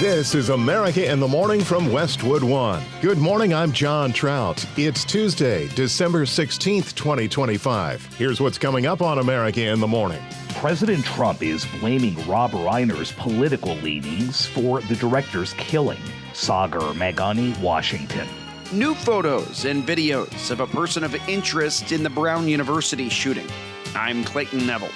This is America in the Morning from Westwood One. Good morning, I'm John Trout. It's Tuesday, December 16th, 2025. Here's what's coming up on America in the Morning. President Trump is blaming Rob Reiner's political leanings for the director's killing. Sagar Meghani, Washington. New photos and videos of a person of interest in the Brown University shooting. I'm Clayton Neville.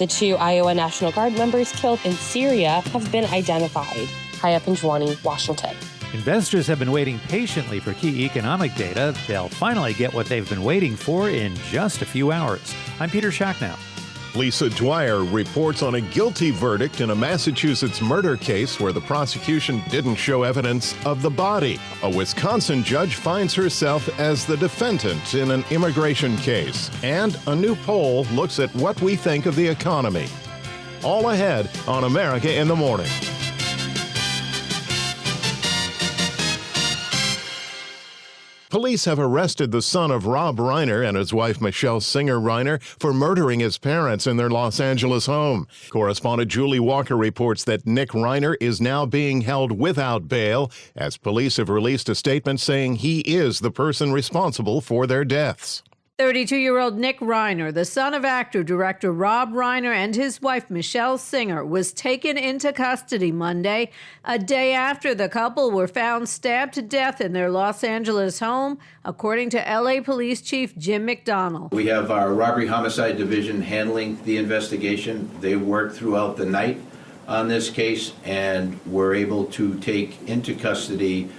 The 2 Iowa National Guard members killed in Syria have been identified. High up in Julie, Washington. Investors have been waiting patiently for key economic data. They'll finally get what they've been waiting for in just a few hours. I'm Peter Schacknow. Lisa Dwyer reports on a guilty verdict in a Massachusetts murder case where the prosecution didn't show evidence of the body. A Wisconsin judge finds herself as the defendant in an immigration case. And a new poll looks at what we think of the economy. All ahead on America in the Morning. Police have arrested the son of Rob Reiner and his wife Michelle Singer Reiner for murdering his parents in their Los Angeles home. Correspondent Julie Walker reports that Nick Reiner is now being held without bail as police have released a statement saying he is the person responsible for their deaths. 32-year-old Nick Reiner, the son of actor-director Rob Reiner and his wife Michelle Singer, was taken into custody Monday, a day after the couple were found stabbed to death in their Los Angeles home, according to L.A. Police Chief Jim McDonnell. We have our robbery homicide division handling the investigation. They worked throughout the night on this case and were able to take into custody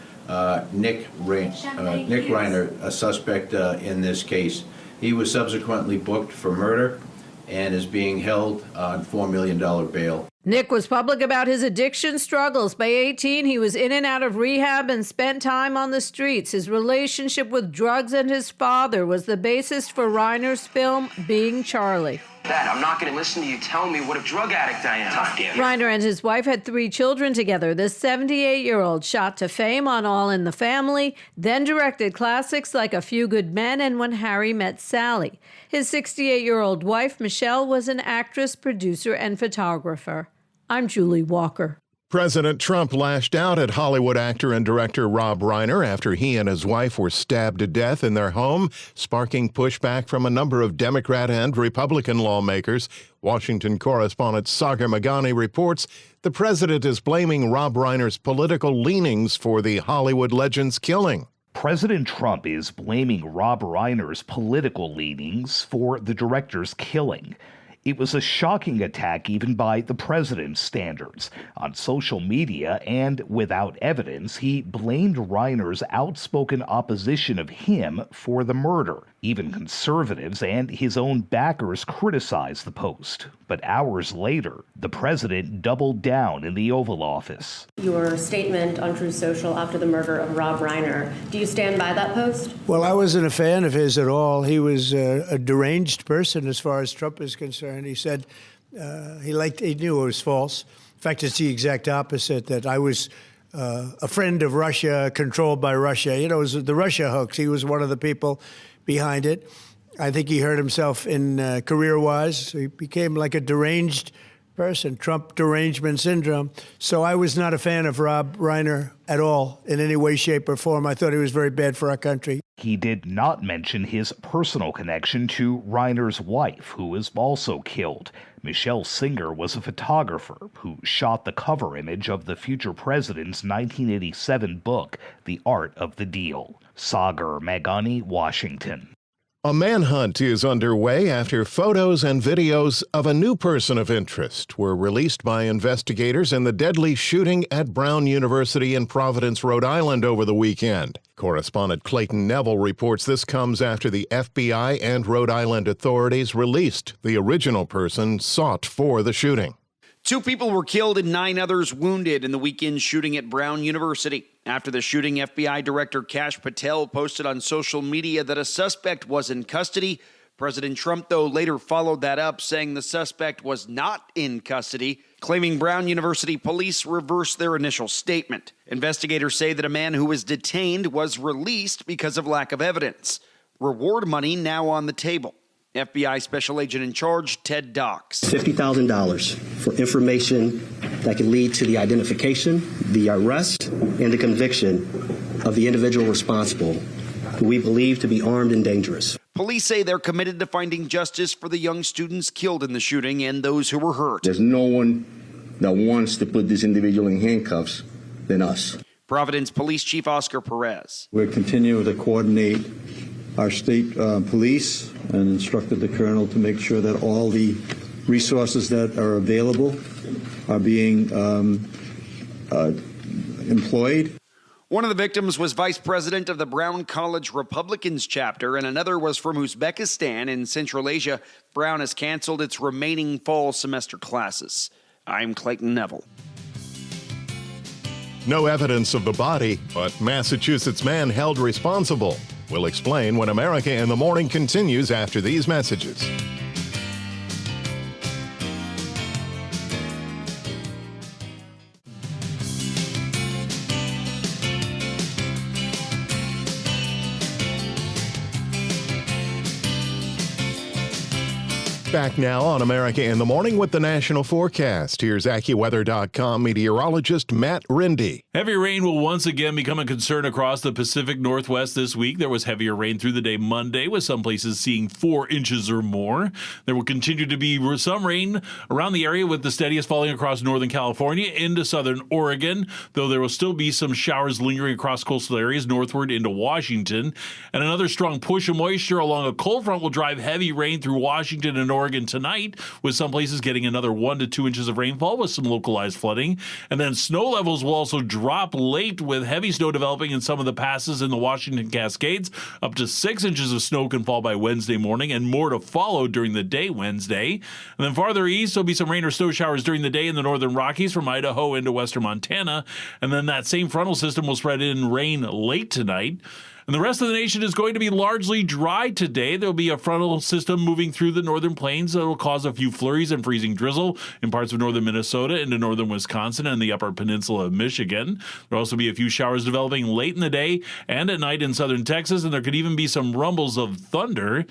Nick Reiner, a suspect in this case. He was subsequently booked for murder and is being held on $4 million bail. Nick was public about his addiction struggles. By 18, he was in and out of rehab and spent time on the streets. His relationship with drugs and his father was the basis for Reiner's film, Being Charlie. Dad, I'm not going to listen to you tell me what a drug addict I am. Reiner and his wife had 3 children together. The 78-year-old shot to fame on All in the Family, then directed classics like A Few Good Men and When Harry Met Sally. His 68-year-old wife, Michelle, was an actress, producer, and photographer. I'm Julie Walker. President Trump lashed out at Hollywood actor and director Rob Reiner after he and his wife were stabbed to death in their home, sparking pushback from a number of Democrat and Republican lawmakers. Washington correspondent Sagar Meghani reports the president is blaming Rob Reiner's political leanings for the Hollywood legend's killing. President Trump is blaming Rob Reiner's political leanings for the director's killing. It was a shocking attack even by the president's standards. On social media and without evidence, he blamed Reiner's outspoken opposition of him for the murder. Even conservatives and his own backers criticized the post. But hours later, the president doubled down in the Oval Office. Your statement on Truth Social after the murder of Rob Reiner, do you stand by that post? Well, I wasn't a fan of his at all. He was a deranged person as far as Trump is concerned. He said he knew it was false. In fact, it's the exact opposite, that I was a friend of Russia, controlled by Russia. You know, it was the Russia hoax. He was one of the people behind it. I think he hurt himself in career-wise. He became like a deranged person, Trump derangement syndrome. So I was not a fan of Rob Reiner at all in any way, shape, or form. I thought he was very bad for our country. He did not mention his personal connection to Reiner's wife, who was also killed. Michelle Singer was a photographer who shot the cover image of the future president's 1987 book, The Art of the Deal. Sagar Meghani, Washington. A manhunt is underway after photos and videos of a new person of interest were released by investigators in the deadly shooting at Brown University in Providence, Rhode Island over the weekend. Correspondent Clayton Neville reports this comes after the FBI and Rhode Island authorities released the original person sought for the shooting. 2 people were killed and 9 others wounded in the weekend shooting at Brown University. After the shooting, FBI Director Kash Patel posted on social media that a suspect was in custody. President Trump, though, later followed that up, saying the suspect was not in custody, claiming Brown University police reversed their initial statement. Investigators say that a man who was detained was released because of lack of evidence. Reward money now on the table. FBI Special Agent in Charge, Ted Docks. $50,000 for information that could lead to the identification, the arrest, and the conviction of the individual responsible, who we believe to be armed and dangerous. Police say they're committed to finding justice for the young students killed in the shooting and those who were hurt. There's no one that wants to put this individual in handcuffs than us. Providence Police Chief Oscar Perez. We're continuing to coordinate our state police and instructed the colonel to make sure that all the resources that are available are being employed. One of the victims was vice president of the Brown College Republicans chapter, and another was from Uzbekistan in Central Asia. Brown has canceled its remaining fall semester classes. I'm Clayton Neville. No evidence of the body, but Massachusetts man held responsible. We'll explain when America in the Morning continues after these messages. Back now on America in the Morning with the national forecast. Here's AccuWeather.com meteorologist Matt Rindy. Heavy rain will once again become a concern across the Pacific Northwest this week. There was heavier rain through the day Monday, with some places seeing 4 inches or more. There will continue to be some rain around the area, with the steadiest falling across northern California into southern Oregon, though there will still be some showers lingering across coastal areas northward into Washington. And another strong push of moisture along a cold front will drive heavy rain through Washington and Oregon tonight, with some places getting another 1 to 2 inches of rainfall with some localized flooding. And then snow levels will also drop late, with heavy snow developing in some of the passes in the Washington Cascades. Up to 6 inches of snow can fall by Wednesday morning, and more to follow during the day Wednesday. And then farther east, there'll be some rain or snow showers during the day in the northern Rockies from Idaho into western Montana. And then that same frontal system will spread in rain late tonight. And the rest of the nation is going to be largely dry today. There'll be a frontal system moving through the northern plains that will cause a few flurries and freezing drizzle in parts of northern Minnesota into northern Wisconsin and the upper peninsula of Michigan. There'll also be a few showers developing late in the day and at night in southern Texas, and there could even be some rumbles of thunder.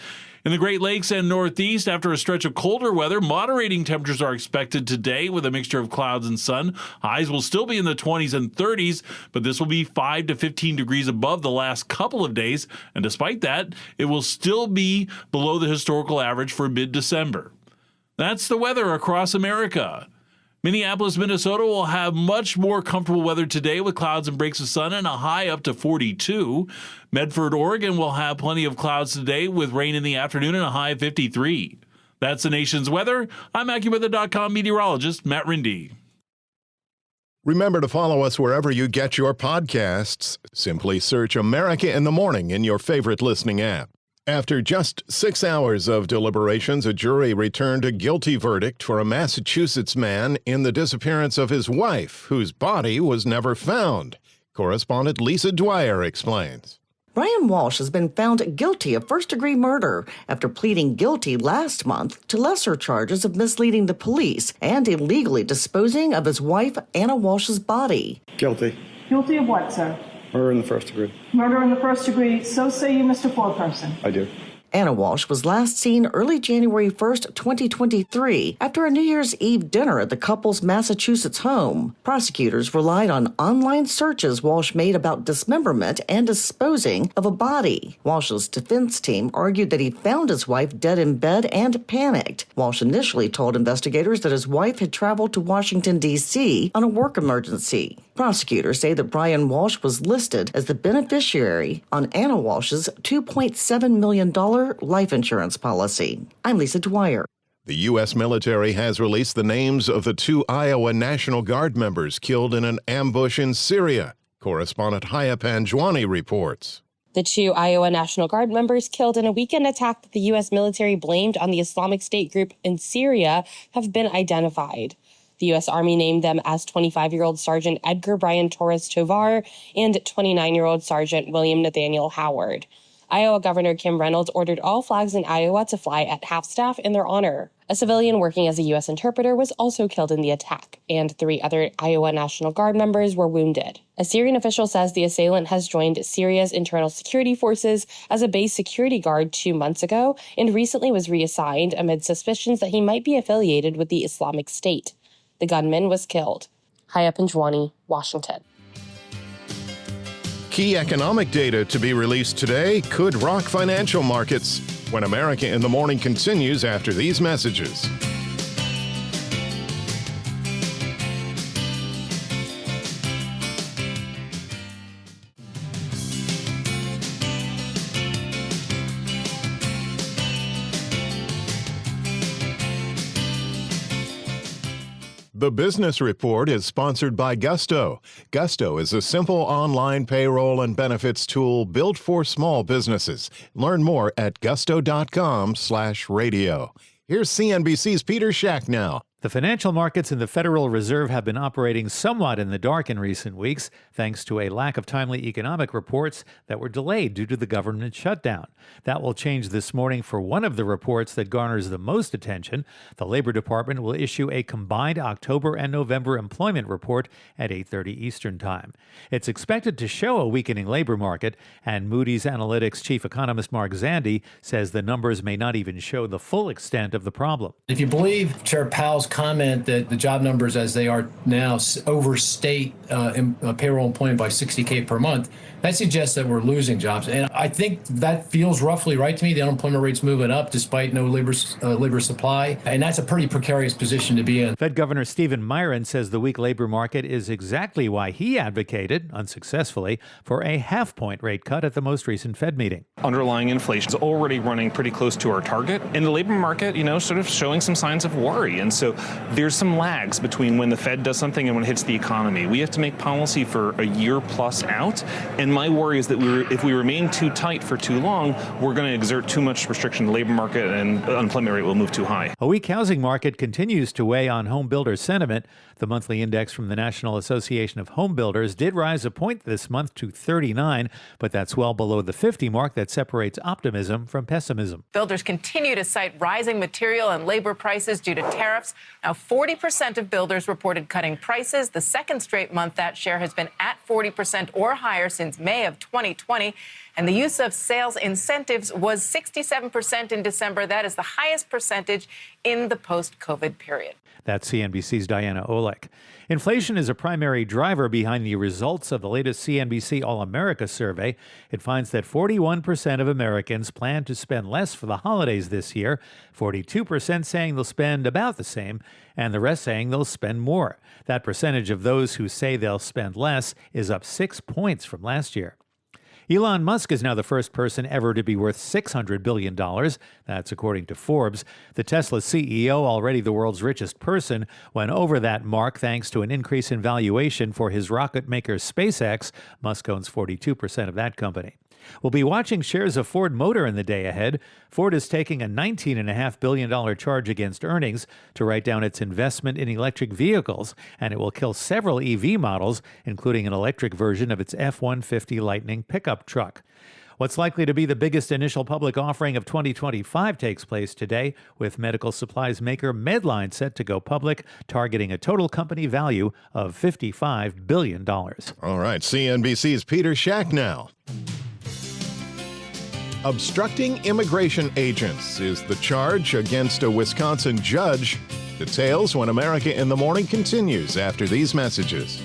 In the Great Lakes and Northeast, after a stretch of colder weather, moderating temperatures are expected today with a mixture of clouds and sun. Highs will still be in the 20s and 30s, but this will be 5 to 15 degrees above the last couple of days. And despite that, it will still be below the historical average for mid-December. That's the weather across America. Minneapolis, Minnesota will have much more comfortable weather today with clouds and breaks of sun and a high up to 42. Medford, Oregon will have plenty of clouds today with rain in the afternoon and a high of 53. That's the nation's weather. I'm AccuWeather.com meteorologist Matt Rindy. Remember to follow us wherever you get your podcasts. Simply search America in the Morning in your favorite listening app. After just 6 hours of deliberations, a jury returned a guilty verdict for a Massachusetts man in the disappearance of his wife, whose body was never found. Correspondent Lisa Dwyer explains. Brian Walsh has been found guilty of first-degree murder after pleading guilty last month to lesser charges of misleading the police and illegally disposing of his wife, Anna Walsh's body. Guilty. Guilty of what, sir? Murder in the first degree. Murder in the first degree. So say you, Mr. Foreperson. I do. Anna Walsh was last seen early January 1st, 2023, after a New Year's Eve dinner at the couple's Massachusetts home. Prosecutors relied on online searches Walsh made about dismemberment and disposing of a body. Walsh's defense team argued that he found his wife dead in bed and panicked. Walsh initially told investigators that his wife had traveled to Washington, D.C. on a work emergency. Prosecutors say that Brian Walsh was listed as the beneficiary on Anna Walsh's $2.7 million life insurance policy. I'm Lisa Dwyer. The U.S. military has released the names of the 2 Iowa National Guard members killed in an ambush in Syria. Correspondent Hayapan Jwani reports. The 2 Iowa National Guard members killed in a weekend attack that the U.S. military blamed on the Islamic State group in Syria have been identified. The U.S. Army named them as 25-year-old Sergeant Edgar Brian Torres Tovar and 29-year-old Sergeant William Nathaniel Howard. Iowa Governor Kim Reynolds ordered all flags in Iowa to fly at half-staff in their honor. A civilian working as a U.S. interpreter was also killed in the attack, and 3 other Iowa National Guard members were wounded. A Syrian official says the assailant has joined Syria's internal security forces as a base security guard 2 months ago and recently was reassigned amid suspicions that he might be affiliated with the Islamic State. The gunman was killed. Haya Panjwani, Washington. Key economic data to be released today could rock financial markets when America in the Morning continues after these messages. The Business Report is sponsored by Gusto. Gusto is a simple online payroll and benefits tool built for small businesses. Learn more at gusto.com/radio. Here's CNBC's Peter Schack now. The financial markets and the Federal Reserve have been operating somewhat in the dark in recent weeks, thanks to a lack of timely economic reports that were delayed due to the government shutdown. That will change this morning for one of the reports that garners the most attention. The Labor Department will issue a combined October and November employment report at 8:30 Eastern Time. It's expected to show a weakening labor market, and Moody's Analytics chief economist Mark Zandi says the numbers may not even show the full extent of the problem. If you believe Chair Powell's comment that the job numbers as they are now overstate payroll employment by 60K per month, that suggests that we're losing jobs. And I think that feels roughly right to me. The unemployment rate's moving up despite no labor supply. And that's a pretty precarious position to be in. Fed Governor Stephen Myron says the weak labor market is exactly why he advocated, unsuccessfully, for a half-point rate cut at the most recent Fed meeting. Underlying inflation is already running pretty close to our target. And the labor market, sort of showing some signs of worry. And so there's some lags between when the Fed does something and when it hits the economy. We have to make policy for a year plus out. And my worry is that if we remain too tight for too long, we're going to exert too much restriction in the labor market and the unemployment rate will move too high. A weak housing market continues to weigh on home builder sentiment. The monthly index from the National Association of Home Builders did rise a point this month to 39, but that's well below the 50 mark that separates optimism from pessimism. Builders continue to cite rising material and labor prices due to tariffs. Now, 40% of builders reported cutting prices. The second straight month that share has been at 40% or higher since May of 2020. And the use of sales incentives was 67% in December. That is the highest percentage in the post-COVID period. That's CNBC's Diana Olek. Inflation is a primary driver behind the results of the latest CNBC All-America survey. It finds that 41% of Americans plan to spend less for the holidays this year, 42% saying they'll spend about the same, and the rest saying they'll spend more. That percentage of those who say they'll spend less is up 6 points from last year. Elon Musk is now the first person ever to be worth $600 billion. That's according to Forbes. The Tesla CEO, already the world's richest person, went over that mark thanks to an increase in valuation for his rocket maker SpaceX. Musk owns 42% of that company. We'll be watching shares of Ford Motor in the day ahead. Ford is taking a $19.5 billion charge against earnings to write down its investment in electric vehicles, and it will kill several EV models, including an electric version of its F-150 Lightning pickup truck. What's likely to be the biggest initial public offering of 2025 takes place today, with medical supplies maker Medline set to go public, targeting a total company value of $55 billion. All right, CNBC's Peter Schack now. Obstructing immigration agents is the charge against a Wisconsin judge. Details when America in the Morning continues after these messages.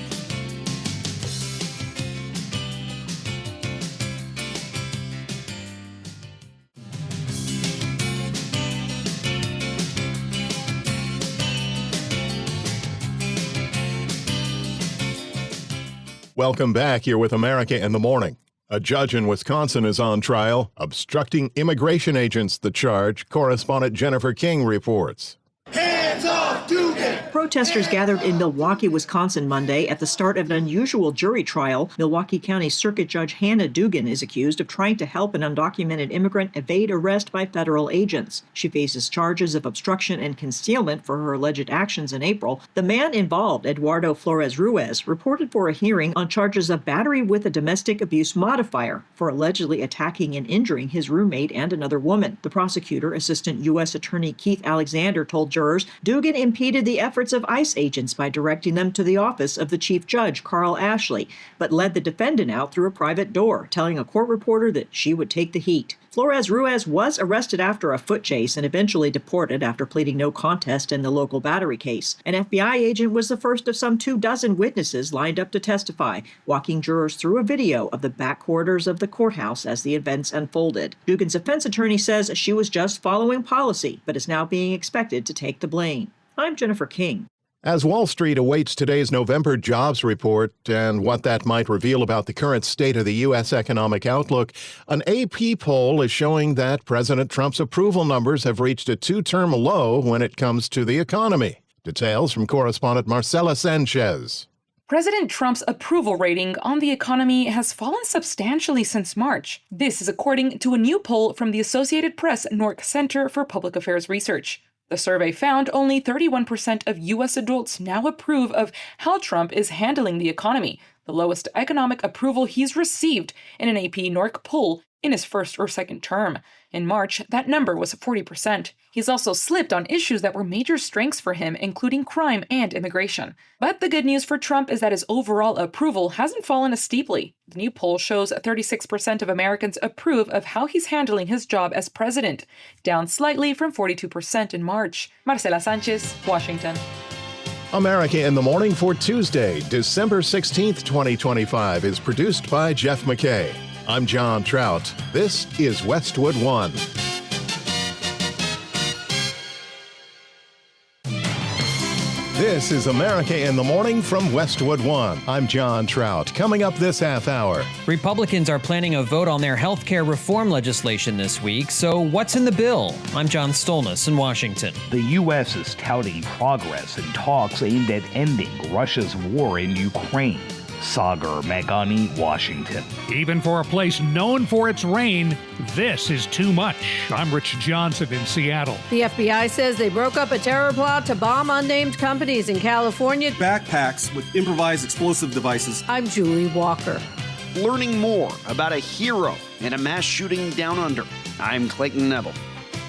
Welcome back. You're with America in the Morning. A judge in Wisconsin is on trial. Obstructing immigration agents, the charge. Correspondent Jennifer King reports. Hands off Dugan! Protesters gathered in Milwaukee, Wisconsin Monday at the start of an unusual jury trial. Milwaukee County Circuit Judge Hannah Dugan is accused of trying to help an undocumented immigrant evade arrest by federal agents. She faces charges of obstruction and concealment for her alleged actions in April. The man involved, Eduardo Flores Ruiz, reported for a hearing on charges of battery with a domestic abuse modifier for allegedly attacking and injuring his roommate and another woman. The prosecutor, Assistant U.S. Attorney Keith Alexander, told jurors Dugan impeded the efforts efforts of ICE agents by directing them to the office of the Chief Judge, Carl Ashley, but led the defendant out through a private door, telling a court reporter that she would take the heat. Flores Ruiz was arrested after a foot chase and eventually deported after pleading no contest in the local battery case. An FBI agent was the first of some 24 witnesses lined up to testify, walking jurors through a video of the back corridors of the courthouse as the events unfolded. Dugan's defense attorney says she was just following policy, but is now being expected to take the blame. I'm Jennifer King. As Wall Street awaits today's November jobs report and what that might reveal about the current state of the U.S. economic outlook, an AP poll is showing that President Trump's approval numbers have reached a two-term low when it comes to the economy. Details from correspondent Marcela Sanchez. President Trump's approval rating on the economy has fallen substantially since March. This is according to a new poll from the Associated Press Nork Center for Public Affairs Research. The survey found only 31% of U.S. adults now approve of how Trump is handling the economy, the lowest economic approval he's received in an AP NORC poll in his first or second term. In March, that number was 40%. He's also slipped on issues that were major strengths for him, including crime and immigration. But the good news for Trump is that his overall approval hasn't fallen as steeply. The new poll shows 36% of Americans approve of how he's handling his job as president, down slightly from 42% in March. Marcela Sanchez, Washington. America in the Morning for Tuesday, December 16th, 2025 is produced by Jeff McKay. I'm John Trout. This is Westwood One. This is America in the Morning from Westwood One. I'm John Trout. Coming up this half hour. Republicans are planning a vote on their health care reform legislation this week, so what's in the bill? I'm John Stolness in Washington. The U.S. is touting progress in talks aimed at ending Russia's war in Ukraine. Sagar Meghani, Washington. Even for a place known for its rain, this is too much. I'm Rich Johnson in Seattle. The FBI says they broke up a terror plot to bomb unnamed companies in California. Backpacks with improvised explosive devices. I'm Julie Walker. Learning more about a hero in a mass shooting down under. I'm Clayton Neville.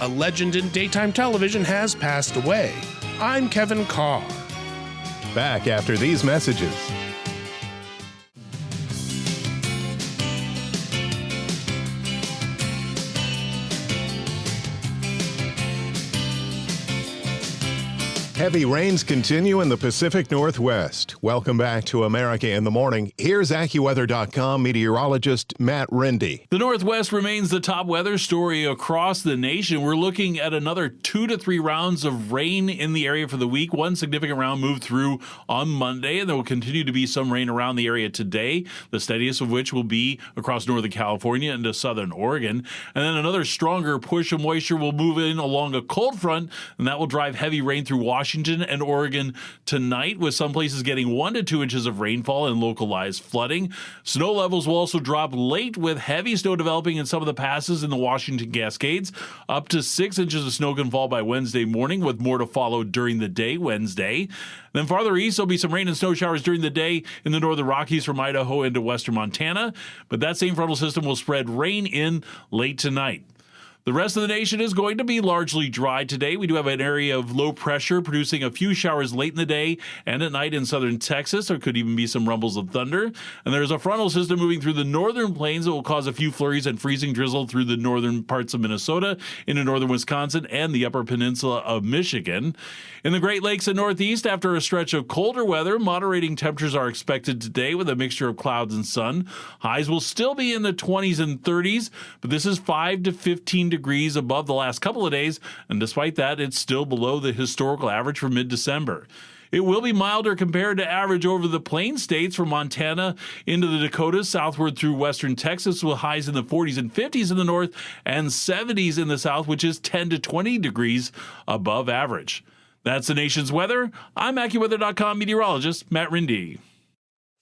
A legend in daytime television has passed away. I'm Kevin Carr. Back after these messages. Heavy rains continue in the Pacific Northwest. Welcome back to America in the Morning. Here's AccuWeather.com meteorologist Matt Rindy. The Northwest remains the top weather story across the nation. We're looking at another 2 to 3 rounds of rain in the area for the week. One significant round moved through on Monday, and there will continue to be some rain around the area today, the steadiest of which will be across Northern California into southern Oregon. And then another stronger push of moisture will move in along a cold front, and that will drive heavy rain through Washington and Oregon tonight, with some places getting 1 to 2 inches of rainfall and localized flooding. Snow levels will also drop late, with heavy snow developing in some of the passes in the Washington Cascades. Up to 6 inches of snow can fall by Wednesday morning, with more to follow during the day Wednesday. Then farther east, there'll be some rain and snow showers during the day in the northern Rockies from Idaho into western Montana, but that same frontal system will spread rain in late tonight. The rest of the nation is going to be largely dry today. We do have an area of low pressure producing a few showers late in the day and at night in southern Texas. There could even be some rumbles of thunder. And there's a frontal system moving through the northern plains that will cause a few flurries and freezing drizzle through the northern parts of Minnesota, into northern Wisconsin, and the upper peninsula of Michigan. In the Great Lakes and Northeast, after a stretch of colder weather, moderating temperatures are expected today with a mixture of clouds and sun. Highs will still be in the 20s and 30s, but this is 5 to 15 degrees above the last couple of days, and despite that, it's still below the historical average for mid-December. It will be milder compared to average over the plain states from Montana into the Dakotas, southward through western Texas, with highs in the 40s and 50s in the north and 70s in the south, which is 10 to 20 degrees above average. That's the nation's weather. I'm AccuWeather.com meteorologist Matt Rindy.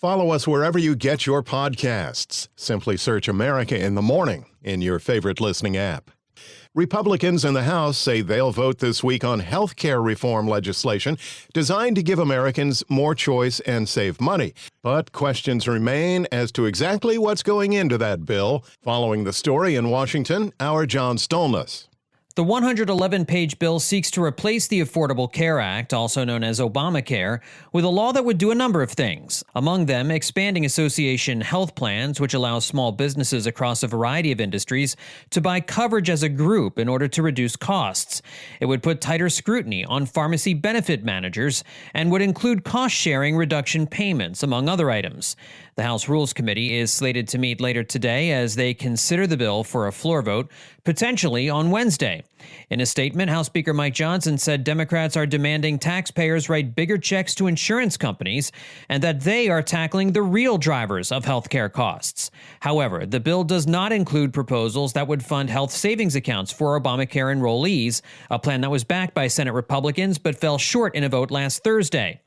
Follow us wherever you get your podcasts. Simply search America in the Morning in your favorite listening app. Republicans in the House say they'll vote this week on health care reform legislation designed to give Americans more choice and save money. But questions remain as to exactly what's going into that bill. Following the story in Washington, our John Stolness. The 111-page bill seeks to replace the Affordable Care Act, also known as Obamacare, with a law that would do a number of things. Among them, expanding association health plans, which allows small businesses across a variety of industries to buy coverage as a group in order to reduce costs. It would put tighter scrutiny on pharmacy benefit managers and would include cost-sharing reduction payments, among other items. The House Rules Committee is slated to meet later today as they consider the bill for a floor vote, potentially on Wednesday. In a statement, House Speaker Mike Johnson said Democrats are demanding taxpayers write bigger checks to insurance companies and that they are tackling the real drivers of health care costs. However, the bill does not include proposals that would fund health savings accounts for Obamacare enrollees, a plan that was backed by Senate Republicans but fell short in a vote last Thursday.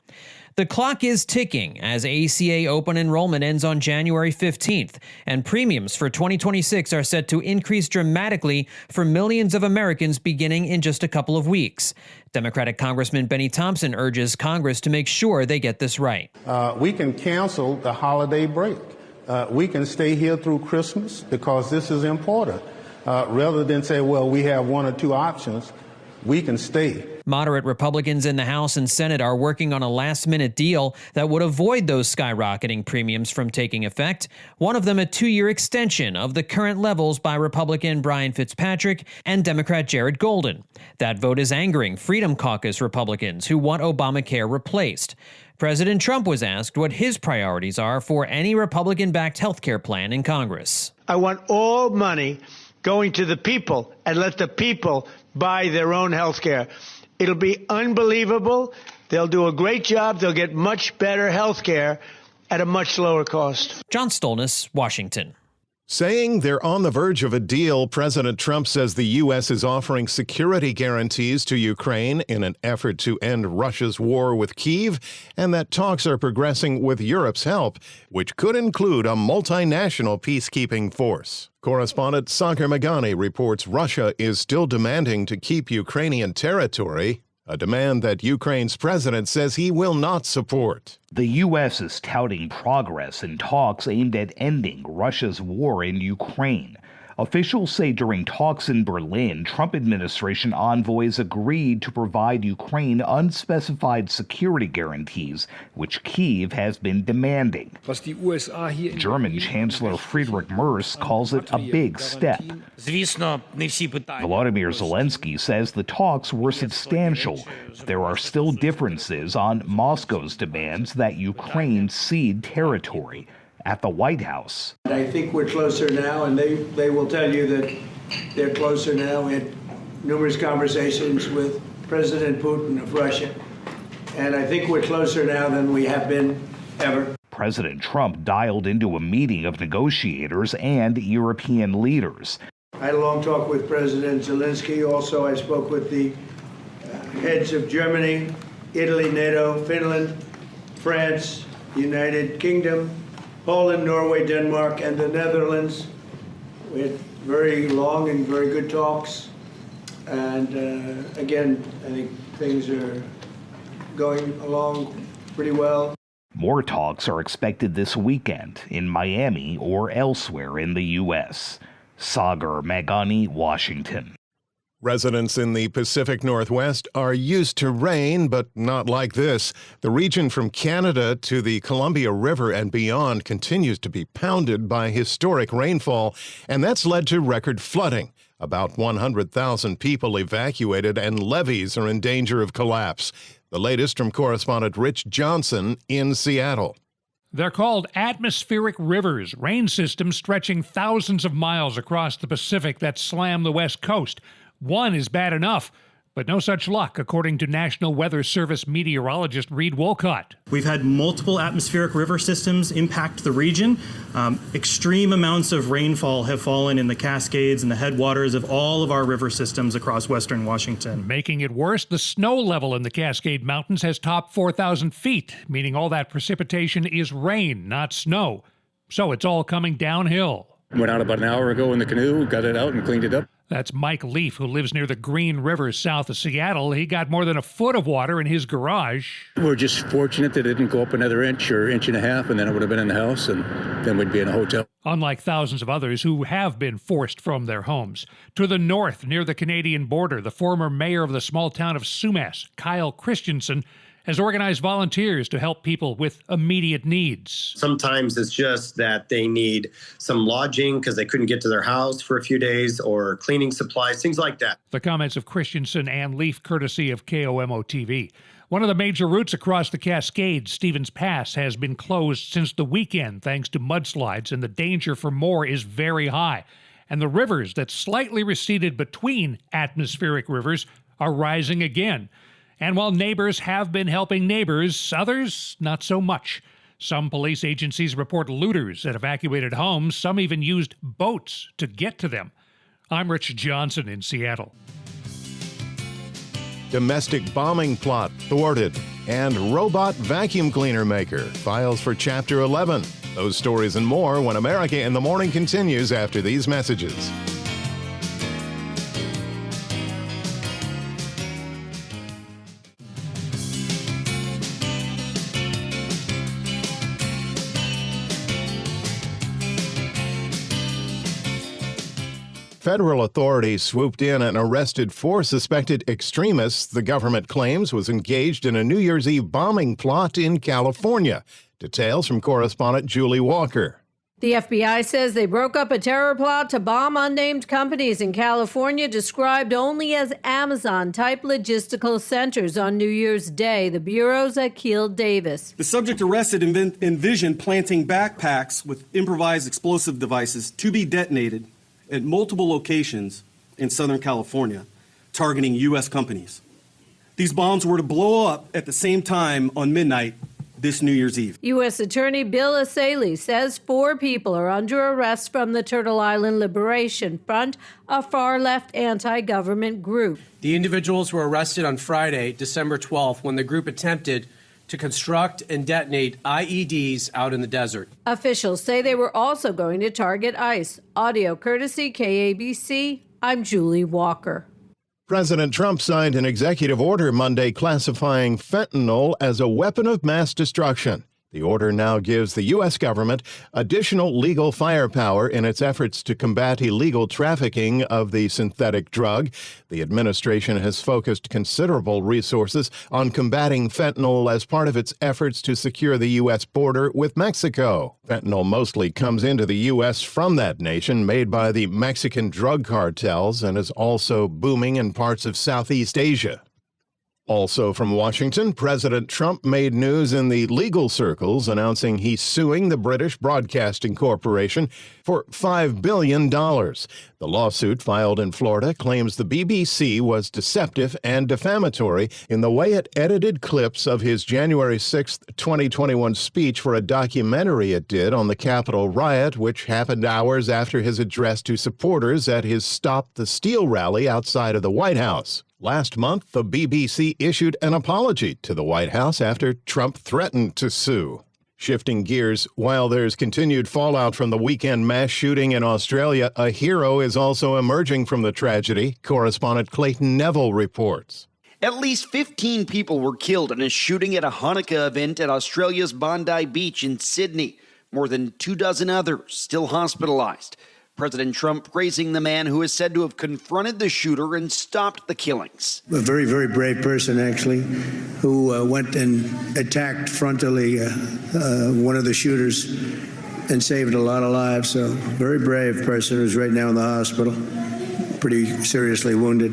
The clock is ticking as ACA open enrollment ends on January 15th, and premiums for 2026 are set to increase dramatically for millions of Americans beginning in just a couple of weeks. Democratic Congressman Benny Thompson urges Congress to make sure they get this right. We can cancel the holiday break. We can stay here through Christmas because this is important. Rather than say, well, we have one or two options, we can stay. Moderate Republicans in the House and Senate are working on a last-minute deal that would avoid those skyrocketing premiums from taking effect, one of them a 2-year extension of the current levels by Republican Brian Fitzpatrick and Democrat Jared Golden. That vote is angering Freedom Caucus Republicans who want Obamacare replaced. President Trump was asked what his priorities are for any Republican-backed health care plan in Congress. I want all money going to the people and let the people buy their own health care. It'll be unbelievable. They'll do a great job. They'll get much better health care at a much lower cost. John Stolnis, Washington. Saying they're on the verge of a deal, President Trump says the U.S. is offering security guarantees to Ukraine in an effort to end Russia's war with Kyiv, and that talks are progressing with Europe's help, which could include a multinational peacekeeping force. Correspondent Sagar Meghani reports Russia is still demanding to keep Ukrainian territory, a demand that Ukraine's president says he will not support. The U.S. is touting progress in talks aimed at ending Russia's war in Ukraine. Officials say during talks in Berlin, Trump administration envoys agreed to provide Ukraine unspecified security guarantees, which Kyiv has been demanding. German Chancellor Friedrich Merz calls it a big step. Volodymyr Zelensky says the talks were substantial, but there are still differences on Moscow's demands that Ukraine cede territory. At the White House, I think we're closer now, and they will tell you that they're closer now. We had numerous conversations with President Putin of Russia, and I think we're closer now than we have been ever. President Trump dialed into a meeting of negotiators and European leaders. I had a long talk with President Zelensky. Also, I spoke with the heads of Germany, Italy, NATO, Finland, France, United Kingdom, Poland, Norway, Denmark, and the Netherlands. We had very long and very good talks. And again, I think things are going along pretty well. More talks are expected this weekend in Miami or elsewhere in the U.S. Sagar Meghani, Washington. Residents in the Pacific Northwest are used to rain, but not like this. The region from Canada to the Columbia River and beyond continues to be pounded by historic rainfall, and that's led to record flooding. About 100,000 people evacuated, and levees are in danger of collapse. The latest from correspondent Rich Johnson in Seattle. They're called atmospheric rivers, rain systems stretching thousands of miles across the Pacific that slam the West Coast. One is bad enough, but no such luck, according to National Weather Service meteorologist Reed Wolcott. We've had multiple atmospheric river systems impact the region. Extreme amounts of rainfall have fallen in the Cascades and the headwaters of all of our river systems across western Washington. Making it worse, the snow level in the Cascade Mountains has topped 4,000 feet, meaning all that precipitation is rain, not snow. So it's all coming downhill. Went out about an hour ago in the canoe, got it out and cleaned it up. That's Mike Leaf, who lives near the Green River south of Seattle. He got more than a foot of water in his garage. We're just fortunate that it didn't go up another inch or inch and a half, and then it would have been in the house, and then we'd be in a hotel. Unlike thousands of others who have been forced from their homes. To the north, near the Canadian border, the former mayor of the small town of Sumas, Kyle Christensen, has organized volunteers to help people with immediate needs. Sometimes it's just that they need some lodging because they couldn't get to their house for a few days, or cleaning supplies, things like that. The comments of Christensen and Leaf, courtesy of KOMO-TV. One of the major routes across the Cascades, Stevens Pass, has been closed since the weekend thanks to mudslides, and the danger for more is very high. And the rivers that slightly receded between atmospheric rivers are rising again. And while neighbors have been helping neighbors, others not so much. Some police agencies report looters at evacuated homes. Some even used boats to get to them. I'm Rich Johnson in Seattle. Domestic bombing plot thwarted. And robot vacuum cleaner maker files for Chapter 11. Those stories and more when America in the Morning continues after these messages. Federal authorities swooped in and arrested 4 suspected extremists the government claims was engaged in a New Year's Eve bombing plot in California. Details from correspondent Julie Walker. The FBI says they broke up a terror plot to bomb unnamed companies in California described only as Amazon-type logistical centers on New Year's Day. The Bureau's Akil Davis. The subject arrested envisioned planting backpacks with improvised explosive devices to be detonated at multiple locations in Southern California, targeting U.S. companies. These bombs were to blow up at the same time on midnight this New Year's Eve. U.S. Attorney Bill Asaley says 4 people are under arrest from the Turtle Island Liberation Front, a far-left anti-government group. The individuals were arrested on Friday, December 12th, when the group attempted to construct and detonate IEDs out in the desert. Officials say they were also going to target ICE. Audio courtesy KABC. I'm Julie Walker. President Trump signed an executive order Monday classifying fentanyl as a weapon of mass destruction. The order now gives the U.S. government additional legal firepower in its efforts to combat illegal trafficking of the synthetic drug. The administration has focused considerable resources on combating fentanyl as part of its efforts to secure the U.S. border with Mexico. Fentanyl mostly comes into the U.S. from that nation, made by the Mexican drug cartels, and is also booming in parts of Southeast Asia. Also from Washington, President Trump made news in the legal circles, announcing he's suing the British Broadcasting Corporation for $5 billion. The lawsuit filed in Florida claims the BBC was deceptive and defamatory in the way it edited clips of his January 6, 2021 speech for a documentary it did on the Capitol riot, which happened hours after his address to supporters at his Stop the Steal rally outside of the White House. Last month, the BBC issued an apology to the White House after Trump threatened to sue. Shifting gears, while there's continued fallout from the weekend mass shooting in Australia, a hero is also emerging from the tragedy. Correspondent Clayton Neville reports. At least 15 people were killed in a shooting at a Hanukkah event at Australia's Bondi Beach in Sydney. More than 24 others still hospitalized. President Trump praising the man who is said to have confronted the shooter and stopped the killings. A very, very brave person, actually, who went and attacked frontally one of the shooters and saved a lot of lives. So, very brave person who's right now in the hospital, pretty seriously wounded.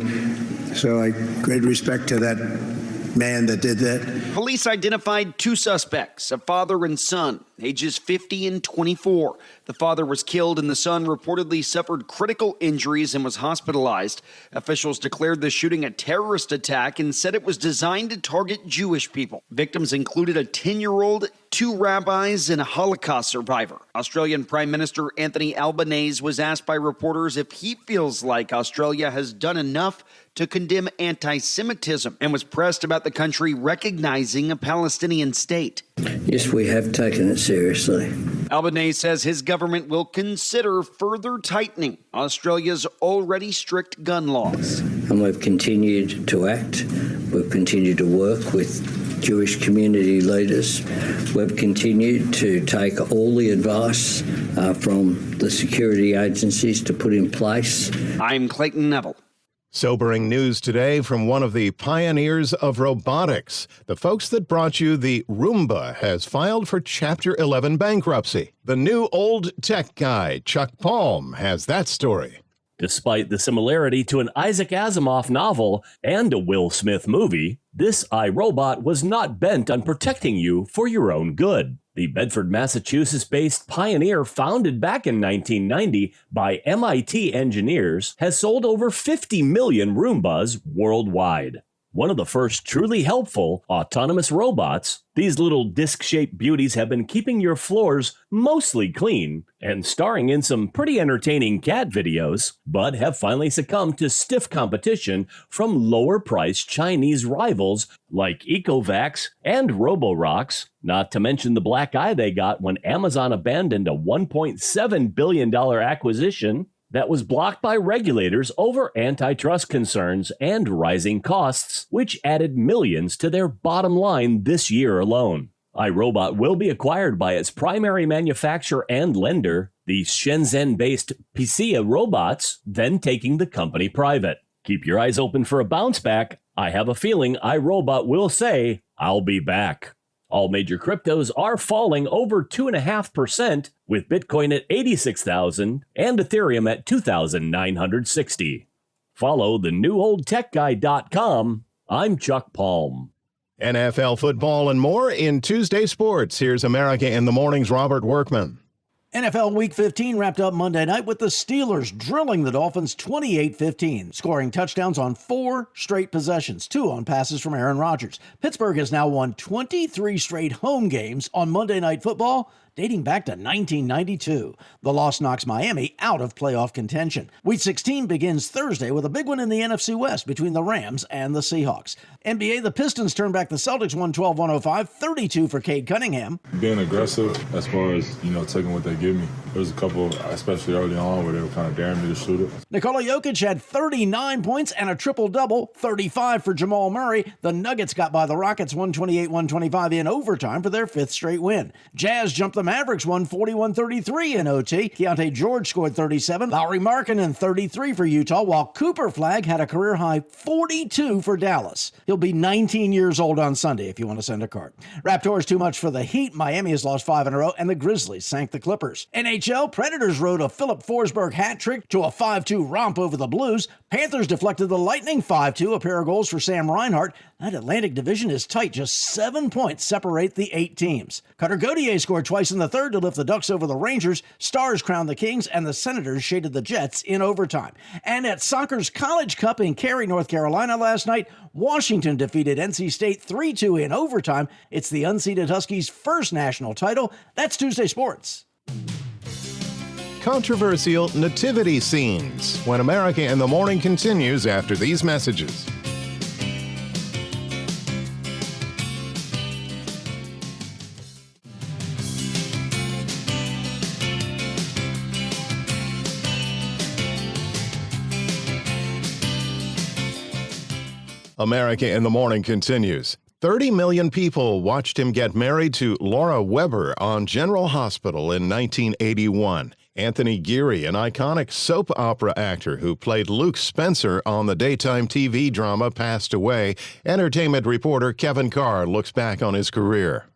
So, great respect to that man that did that. Police identified 2 suspects, a father and son, ages 50 and 24. The father was killed and the son reportedly suffered critical injuries and was hospitalized. Officials declared the shooting a terrorist attack and said it was designed to target Jewish people. Victims included a 10-year-old, 2 rabbis, and a Holocaust survivor. Australian Prime Minister Anthony Albanese was asked by reporters if he feels like Australia has done enough to condemn anti-Semitism and was pressed about the country recognizing a Palestinian state. Yes, we have taken it seriously. Albanese says his government will consider further tightening Australia's already strict gun laws. And we've continued to act. We've continued to work with Jewish community leaders. We've continued to take all the advice from the security agencies to put in place. I'm Clayton Neville. Sobering news today from one of the pioneers of robotics. The folks that brought you the Roomba has filed for Chapter 11 bankruptcy. The new old tech guy, Chuck Palm, has that story. Despite the similarity to an Isaac Asimov novel and a Will Smith movie, this iRobot was not bent on protecting you for your own good. The Bedford, Massachusetts-based pioneer, founded back in 1990 by MIT engineers, has sold over 50 million Roombas worldwide. One of the first truly helpful autonomous robots, these little disc-shaped beauties have been keeping your floors mostly clean and starring in some pretty entertaining cat videos, but have finally succumbed to stiff competition from lower-priced Chinese rivals like Ecovacs and Roborox, not to mention the black eye they got when Amazon abandoned a $1.7 billion acquisition that was blocked by regulators over antitrust concerns and rising costs, which added millions to their bottom line this year alone. iRobot will be acquired by its primary manufacturer and lender, the Shenzhen-based Pisia Robots, then taking the company private. Keep your eyes open for a bounce back. I have a feeling iRobot will say, "I'll be back." All major cryptos are falling over 2.5%, with Bitcoin at 86,000 and Ethereum at 2,960. Follow thenewOldTechGuy.com. I'm Chuck Palm. NFL football and more in Tuesday Sports. Here's America in the Morning's Robert Workman. NFL Week 15 wrapped up Monday night with the Steelers drilling the Dolphins 28-15, scoring touchdowns on 4 straight possessions, 2 on passes from Aaron Rodgers. Pittsburgh has now won 23 straight home games on Monday Night Football, dating back to 1992. The loss knocks Miami out of playoff contention. Week 16 begins Thursday with a big one in the NFC West between the Rams and the Seahawks. NBA, the Pistons turned back the Celtics 112-105, 32 for Cade Cunningham. Being aggressive as far as, taking what they give me. There was a couple, especially early on, where they were kind of daring me to shoot it. Nikola Jokic had 39 points and a triple-double, 35 for Jamal Murray. The Nuggets got by the Rockets 128-125 in overtime for their 5th straight win. Jazz jumped the Mavericks 141-33 in OT. Keontae George scored 37. Lauri Markkanen 33 for Utah, while Cooper Flagg had a career-high 42 for Dallas. He'll be 19 years old on Sunday if you want to send a card. Raptors too much for the Heat. Miami has lost 5 in a row, and the Grizzlies sank the Clippers. NHL, Predators rode a Philip Forsberg hat trick to a 5-2 romp over the Blues. Panthers deflected the Lightning 5-2, a pair of goals for Sam Reinhart. That Atlantic Division is tight. Just 7 points separate the 8 teams. Cutter Gauthier scored twice in the third to lift the Ducks over the Rangers. Stars crowned the Kings, and the Senators shaded the Jets in overtime. And at soccer's College Cup in Cary, North Carolina last night, Washington defeated NC State 3-2 in overtime. It's the unseeded Huskies' first national title. That's Tuesday Sports. Controversial nativity scenes when America in the Morning continues after these messages. America in the Morning continues. 30 million people watched him get married to Laura Weber on General Hospital in 1981. Anthony Geary, an iconic soap opera actor who played Luke Spencer on the daytime TV drama, passed away. Entertainment reporter Kevin Carr looks back on his career.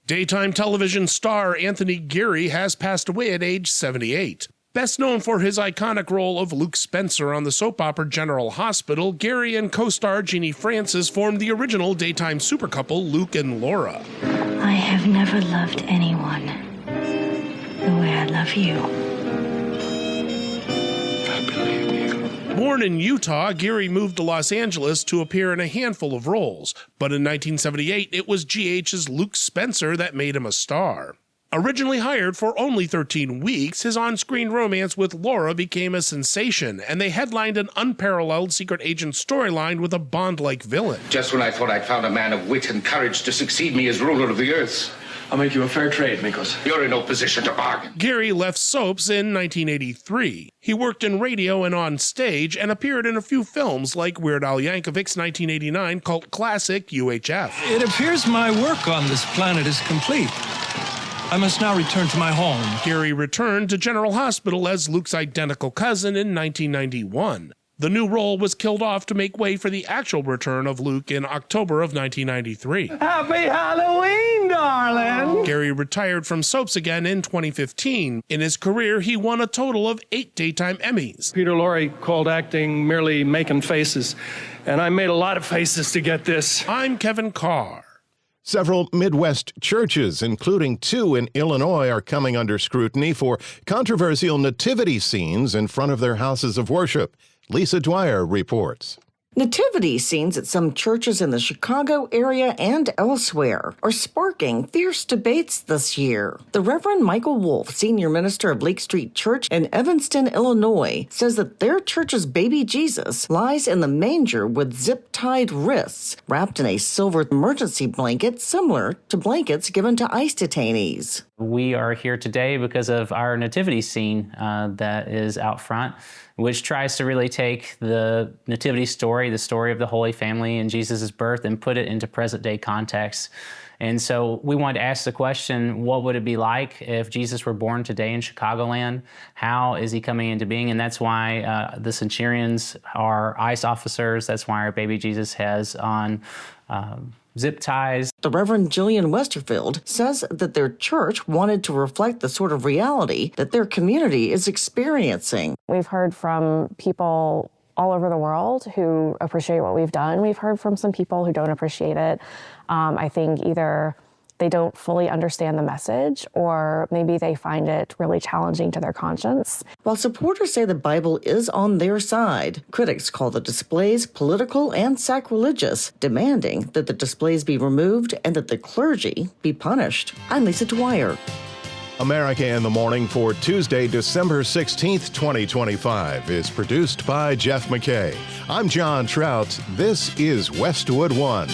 Daytime television star Anthony Geary has passed away at age 78. Best known for his iconic role of Luke Spencer on the soap opera General Hospital, Geary and co-star Jeannie Francis formed the original daytime super couple Luke and Laura. I have never loved anyone the way I love you. I believe you. Born in Utah, Geary moved to Los Angeles to appear in a handful of roles, but in 1978 it was GH's Luke Spencer that made him a star. Originally hired for only 13 weeks, his on-screen romance with Laura became a sensation, and they headlined an unparalleled secret agent storyline with a Bond-like villain. Just when I thought I'd found a man of wit and courage to succeed me as ruler of the earth, I'll make you a fair trade, Mikos. You're in no position to bargain. Gary left soaps in 1983. He worked in radio and on stage and appeared in a few films like Weird Al Yankovic's 1989 cult classic UHF. It appears my work on this planet is complete. I must now return to my home. Gary returned to General Hospital as Luke's identical cousin in 1991. The new role was killed off to make way for the actual return of Luke in October of 1993. Happy Halloween, darling! Gary retired from soaps again in 2015. In his career, he won a total of 8 daytime Emmys. Peter Lorre called acting merely making faces, and I made a lot of faces to get this. I'm Kevin Carr. Several Midwest churches, including 2 in Illinois, are coming under scrutiny for controversial nativity scenes in front of their houses of worship. Lisa Dwyer reports. Nativity scenes at some churches in the Chicago area and elsewhere are sparking fierce debates this year. The Reverend Michael Wolf, senior minister of Lake Street Church in Evanston, Illinois, says that their church's baby Jesus lies in the manger with zip-tied wrists, wrapped in a silver emergency blanket similar to blankets given to ICE detainees. We are here today because of our nativity scene that is out front, which tries to really take the nativity story, the story of the Holy Family and Jesus' birth, and put it into present-day context. And so we wanted to ask the question, what would it be like if Jesus were born today in Chicagoland? How is he coming into being? And that's why the Centurions are ICE officers. That's why our baby Jesus has on zip ties. The Reverend Jillian Westerfield says that their church wanted to reflect the sort of reality that their community is experiencing. We've heard from people all over the world who appreciate what we've done. We've heard from some people who don't appreciate it. I think either they don't fully understand the message, or maybe they find it really challenging to their conscience. While supporters say the Bible is on their side, critics call the displays political and sacrilegious, demanding that the displays be removed and that the clergy be punished. I'm Lisa Dwyer. America in the Morning for Tuesday, December 16th, 2025 is produced by Jeff McKay. I'm John Trout. This is Westwood One.